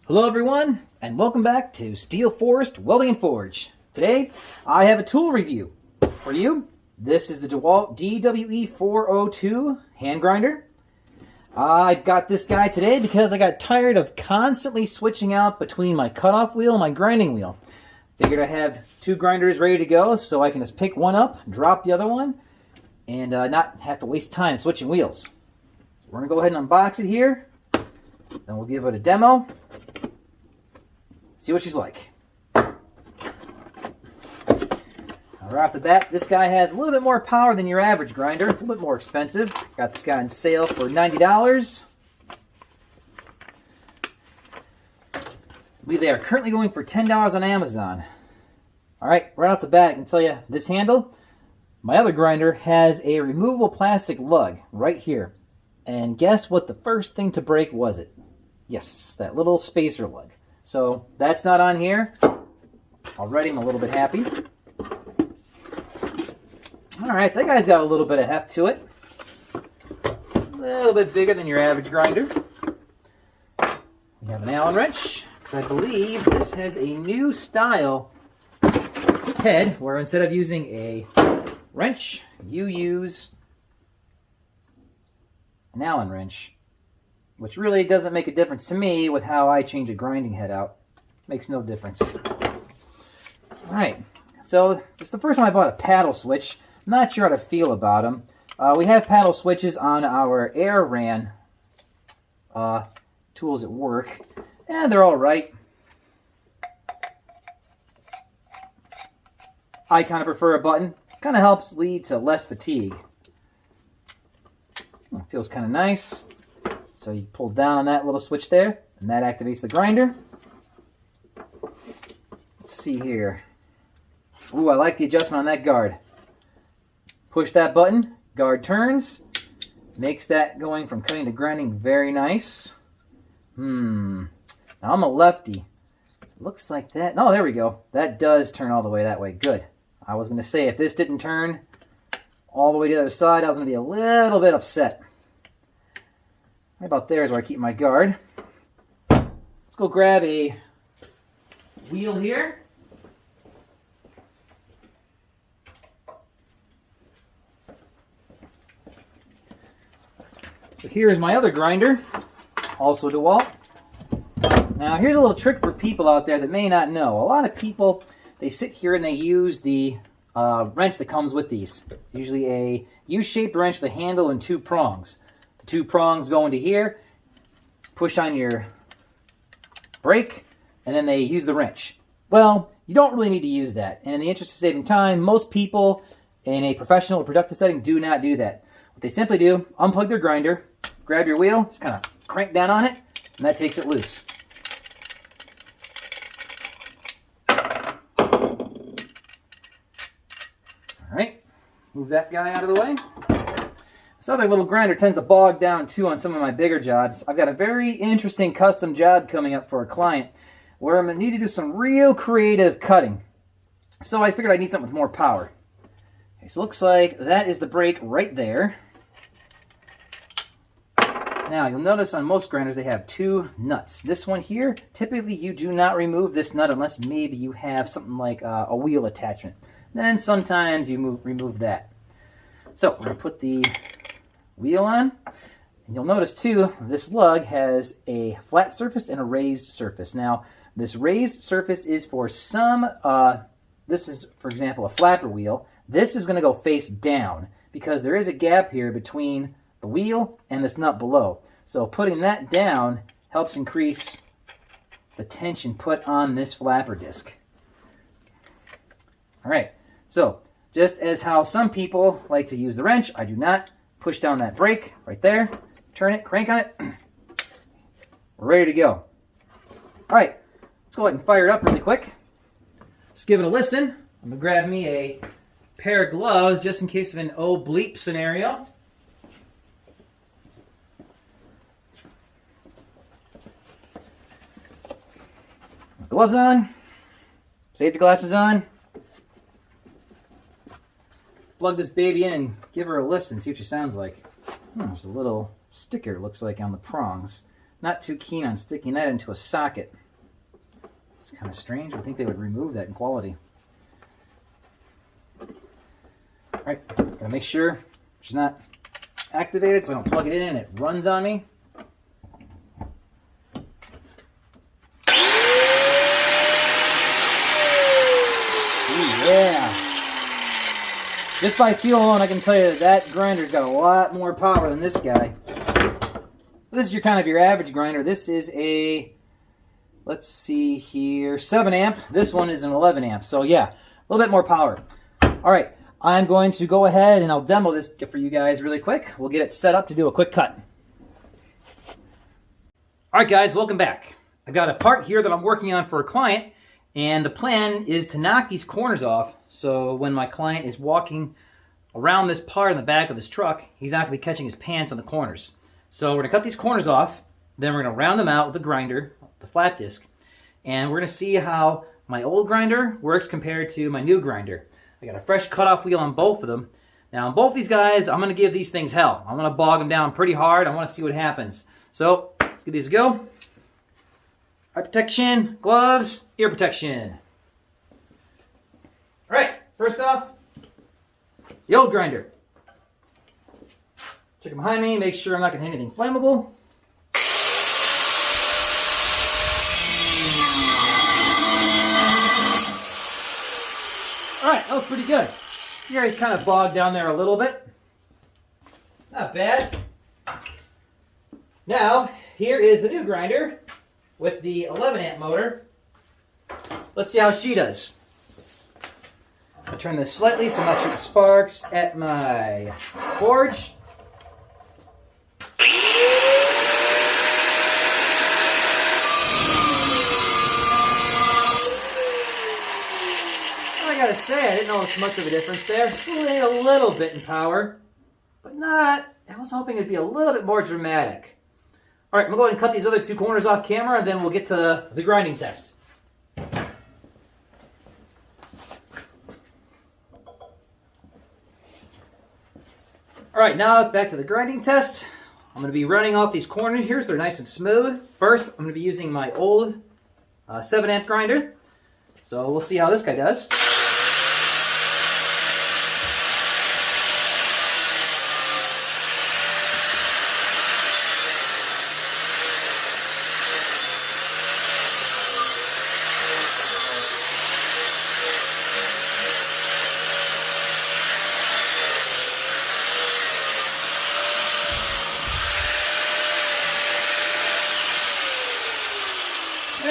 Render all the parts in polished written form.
Hello everyone, and welcome back to Steel Forest Welding and Forge. Today, I have a tool review for you. This is the DeWalt DWE 402 hand grinder. I got this guy today because I got tired of constantly switching out between my cutoff wheel and my grinding wheel. Figured I have two grinders ready to go, so I can just pick one up, drop the other one, and not have to waste time switching wheels. So we're going to go ahead and unbox it here, then we'll give it a demo. See what she's like. Now, right off the bat, this guy has a little bit more power than your average grinder, a little bit more expensive. Got this guy on sale for $90. I believe they are currently going for $10 on Amazon. Alright, right off the bat, I can tell you this handle, my other grinder has a removable plastic lug right here. And guess what the first thing to break was it? Yes, that little spacer lug. So that's not on here. Already I'm a little bit happy. Alright, that guy's got a little bit of heft to it. A little bit bigger than your average grinder. We have an Allen wrench, because I believe this has a new style head where instead of using a wrench, you use an Allen wrench. Which really doesn't make a difference to me with how I change a grinding head out. Makes no difference. Alright, so it's the first time I bought a paddle switch. I'm not sure how to feel about them. We have paddle switches on our air ran tools at work, and they're alright. I kind of prefer a button. Kind of helps lead to less fatigue. It feels kind of nice. So you pull down on that little switch there, and that activates the grinder. Let's see here. Ooh, I like the adjustment on that guard. Push that button, guard turns, makes that going from cutting to grinding very nice. Now I'm a lefty. Looks like that. No, there we go. That does turn all the way that way. Good. I was going to say, if this didn't turn all the way to the other side, I was going to be a little bit upset. Right about there is where I keep my guard. Let's go grab a wheel here. So here is my other grinder, also DeWalt. Now here's a little trick for people out there that may not know. A lot of people, they sit here and they use the wrench that comes with these. Usually a U-shaped wrench with a handle and two prongs. Two prongs go into here, push on your brake, and then they use the wrench. Well, you don't really need to use that. And in the interest of saving time, most people in a professional or productive setting do not do that. What they simply do, unplug their grinder, grab your wheel, just kind of crank down on it, and that takes it loose. All right, move that guy out of the way. This other little grinder tends to bog down too on some of my bigger jobs. I've got a very interesting custom job coming up for a client where I'm going to need to do some real creative cutting. So I figured I need something with more power. Okay, so it looks like that is the brake right there. Now you'll notice on most grinders they have two nuts. This one here, typically you do not remove this nut unless maybe you have something like a wheel attachment. Then sometimes you remove that. So we're going to put the wheel on, and you'll notice too this lug has a flat surface and a raised surface. Now this raised surface is for some this is, for example, a flapper wheel. This is going to go face down because there is a gap here between the wheel and this nut below. So putting that down helps increase the tension put on this flapper disc. Alright, so just as how some people like to use the wrench, I do not. Push down that brake right there, turn it, crank on it. We're ready to go. All right, let's go ahead and fire it up really quick. Just give it a listen. I'm gonna grab me a pair of gloves just in case of an oh bleep scenario. Gloves on, safety glasses on. Plug this baby in and give her a listen, see what she sounds like. There's a little sticker, it looks like, on the prongs. not too keen on sticking that into a socket. It's kind of strange. I think they would remove that in quality. All right, gotta make sure she's not activated so I don't plug it in and it runs on me. Ooh, yeah. Just by feel alone, I can tell you that grinder's got a lot more power than this guy. This is your kind of your average grinder. This is a, let's see here, 7 amp. This one is an 11 amp. So yeah, a little bit more power. All right, I'm going to go ahead and I'll demo this for you guys really quick. We'll get it set up to do a quick cut. All right, guys, welcome back. I've got a part here that I'm working on for a client, and the plan is to knock these corners off so when my client is walking around this part in the back of his truck, he's not going to be catching his pants on the corners. So we're going to cut these corners off, then we're going to round them out with the grinder, the flat disc, and we're going to see how my old grinder works compared to my new grinder. I got a fresh cutoff wheel on both of them. Now on both these guys, I'm going to give these things hell. I'm going to bog them down pretty hard. I want to see what happens. So let's give these a go. Eye protection, gloves, ear protection. All right, first off, the old grinder. Check it behind me, make sure I'm not going to hit anything flammable. All right, that was pretty good. Here I kind of bogged down there a little bit. Not bad. Now, here is the new grinder with the 11 amp motor. Let's see how she does. I'll turn this slightly so I'm not shooting sparks at my forge. I gotta say, I didn't notice much of a difference there. Only a little bit in power, but not, I was hoping it'd be a little bit more dramatic. All right, I'm gonna go ahead and cut these other two corners off camera, and then we'll get to the grinding test. All right, now back to the grinding test. I'm gonna be running off these corners here so they're nice and smooth. First, I'm gonna be using my old 7 amp grinder. So we'll see how this guy does.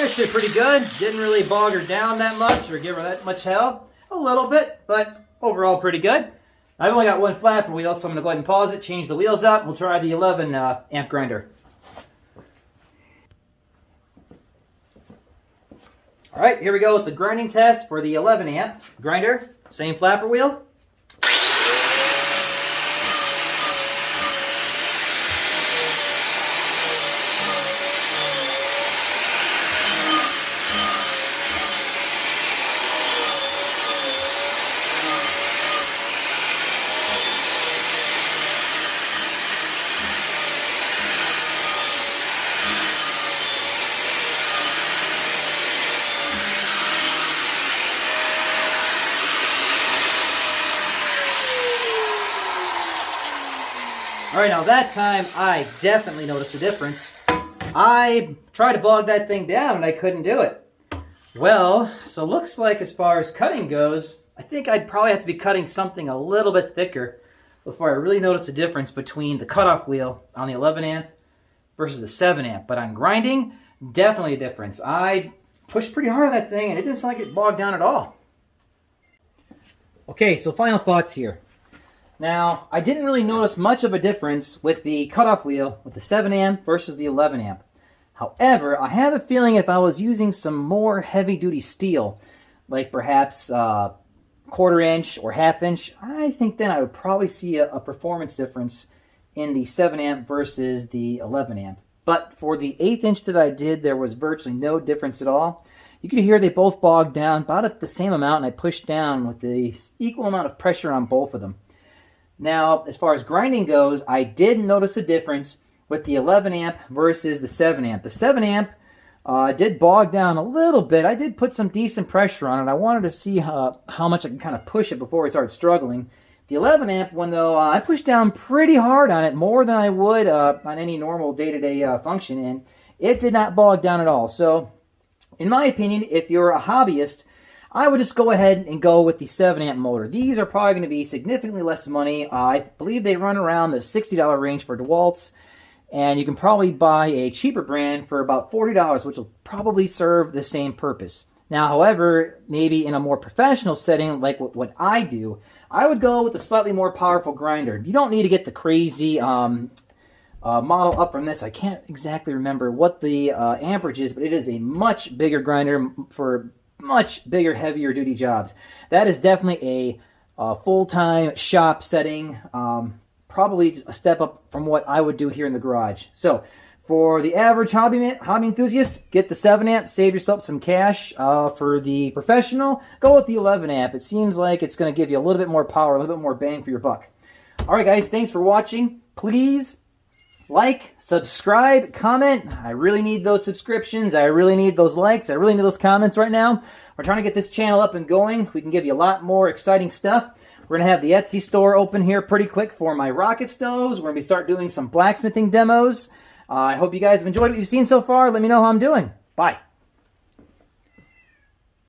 Actually pretty good. Didn't really bog her down that much or give her that much hell. A little bit, but overall pretty good. I've only got one flapper wheel, so I'm going to go ahead and pause it, change the wheels out, and we'll try the 11 amp grinder. All right, here we go with the grinding test for the 11 amp grinder. Same flapper wheel. All right, now that time I definitely noticed a difference. I tried to bog that thing down and I couldn't do it. Well, so looks like as far as cutting goes, I think I'd probably have to be cutting something a little bit thicker before I really notice a difference between the cutoff wheel on the 11 amp versus the 7 amp. But on grinding, definitely a difference. I pushed pretty hard on that thing and it didn't sound like it bogged down at all. Okay, so final thoughts here. Now, I didn't really notice much of a difference with the cutoff wheel with the 7 amp versus the 11 amp. However, I have a feeling if I was using some more heavy-duty steel, like perhaps 1/4 inch or 1/2 inch, I think then I would probably see a performance difference in the 7 amp versus the 11 amp. But for the 1/8 inch that I did, there was virtually no difference at all. You can hear they both bogged down about at the same amount, and I pushed down with the equal amount of pressure on both of them. Now, as far as grinding goes, I did notice a difference with the 11 amp versus the 7 amp. The 7 amp did bog down a little bit. I did put some decent pressure on it. I wanted to see how much I can kind of push it before it started struggling. The 11 amp one, though, I pushed down pretty hard on it, more than I would on any normal day-to-day function, and it did not bog down at all. So, in my opinion, if you're a hobbyist, I would just go ahead and go with the 7 amp motor. These are probably going to be significantly less money. I believe they run around the $60 range for DeWalt's, and you can probably buy a cheaper brand for about $40, which will probably serve the same purpose. Now, however, maybe in a more professional setting, like what I do, I would go with a slightly more powerful grinder. You don't need to get the crazy model up from this. I can't exactly remember what the amperage is, but it is a much bigger grinder for much bigger, heavier duty jobs. That is definitely a full-time shop setting, probably a step up from what I would do here in the garage. So, for the average hobby enthusiast, get the 7 amp, save yourself some cash. For the professional, go with the 11 amp. It seems like it's going to give you a little bit more power, a little bit more bang for your buck. All right, guys, thanks for watching. Please like, subscribe, comment. I really need those subscriptions. I really need those likes. I really need those comments right now. We're trying to get this channel up and going. We can give you a lot more exciting stuff. We're going to have the Etsy store open here pretty quick for my rocket stoves. We're going to start doing some blacksmithing demos. I hope you guys have enjoyed what you've seen so far. Let me know how I'm doing. Bye.